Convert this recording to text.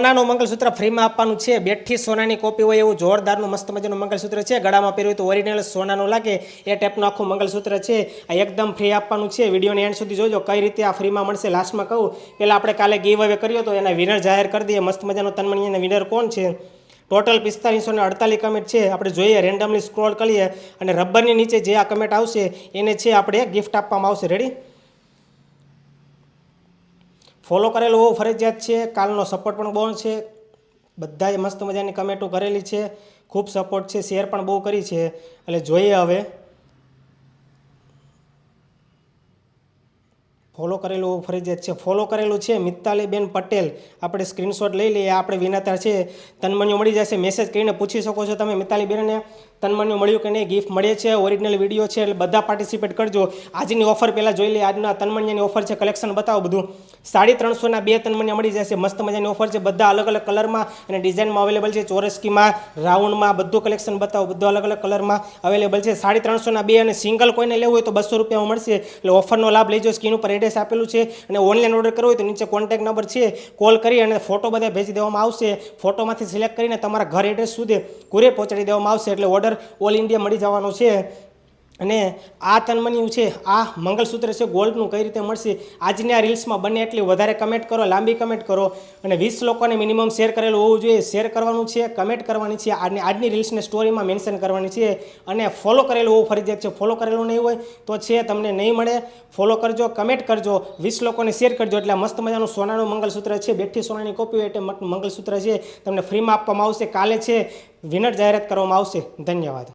સોનાનું મંગલસૂત્ર ફ્રીમાં આપવાનું છે। બેઠી સોનાની કોપી હોય એવું જોરદારનું મસ્ત મજાનું મંગલસૂત્ર છે। ગળામાં પહેર્યું તો ઓરિજિનલ સોનાનું લાગે એ ટાઈપનું આખું મંગલસૂત્ર છે। આ એકદમ ફ્રી આપવાનું છે। વિડીયોની એન્ડ સુધી જોજો કઈ રીતે આ ફ્રીમાં મળશે। લાસ્ટમાં કહું પહેલાં આપણે કાલે ગીવ અવે કર્યો તો એના વિનર જાહેર કરી દઈએ। મસ્ત મજાનો તનમણીના વિનર કોણ છે। ટોટલ 4548 કમેન્ટ છે। આપણે જોઈએ રેન્ડમલી સ્ક્રોલ કરીએ અને રબરની નીચે જે આ કમેન્ટ આવશે એને છે આપણે ગિફ્ટ આપવામાં આવશે। રેડી, ફોલો કરેલું હોવું ફરજિયાત છે। કાલનો સપોર્ટ પણ બહુ છે। બધાએ મસ્ત મજાની કમેન્ટો કરેલી છે, ખૂબ સપોર્ટ છે, શેર પણ બહુ કરી છે। એટલે જોઈએ હવે ફોલો કરેલું ફરજિયાત છે। ફોલો કરેલું છે મિતાલીબેન પટેલ। આપણે સ્ક્રીનશોટ લઈ લઈએ। આપણે વિનાતા છે, તનમણીઓ મળી જશે। મેસેજ કરીને પૂછી શકો છો તમે મિતાલીબેનને તનમણીઓ મળ્યું કે નહીં, ગિફ્ટ મળે છે, ઓરિજિનલ વિડીયો છે। એટલે બધા પાર્ટિસિપેટ કરજો। આજની ઓફર પહેલાં જોઈ લઈએ। આજના તનમણીયાની ઓફર છે, કલેક્શન બતાવો બધું। 350 2 તનમણીયા મળી જશે। મસ્ત મજાની ઓફર છે, બધા અલગ અલગ કલરમાં અને ડિઝાઇનમાં અવેલેબલ છે। ચોરસ્કીમાં, રાઉન્ડમાં બધું કલેક્શન બતાવો, બધું અલગ અલગ કલરમાં અવેલેબલ છે। 350 2 અને સિંગલ કોઈને લેવું હોય તો 200 રૂપિયામાં મળશે। એટલે ઓફરનો લાભ લેજો। સ્ક્રીન ઉપર એડ્રેસ આપેલું છે અને ઓનલાઈન ઓર્ડર કરવો હોય તો નીચે કોન્ટેક્ટ નંબર છે, કોલ કરી અને ફોટો બધા ભેજી દેવામાં આવશે। ફોટોમાંથી સિલેક્ટ કરીને તમારા ઘર એડ્રેસ સુધી કુરિયર પહોંચાડી દેવામાં આવશે। એટલે ઓર્ડર ઓલ ઇન્ડિયા મળી જવાનો છે। અને આ તનમણીયું છે, આ મંગલસૂત્ર છે ગોલ્ડનું, કઈ રીતે મળશે આજની આ રીલ્સમાં બને એટલી વધારે કમેન્ટ કરો, લાંબી કમેન્ટ કરો અને 20 લોકોને મિનિમમ શેર કરેલું હોવું જોઈએ। શેર કરવાનું છે, કમેન્ટ કરવાની છે, આજની રીલ્સને સ્ટોરીમાં મેન્શન કરવાની છે અને ફોલો કરેલું હોવું ફરજિયાત છે। ફોલો કરેલું નહીં હોય તો છે તમને નહીં મળે। ફોલો કરજો, કમેન્ટ કરજો, 20 લોકોને શેર કરજો। એટલે મસ્ત મજાનું સોનાનું મંગલસૂત્ર છે, બેઠી સોનાની કોપી એટલે મંગલસૂત્ર છે તમને ફ્રીમાં આપવામાં આવશે। કાલે છે વિનર જાહેરાત કરવામાં આવશે। ધન્યવાદ।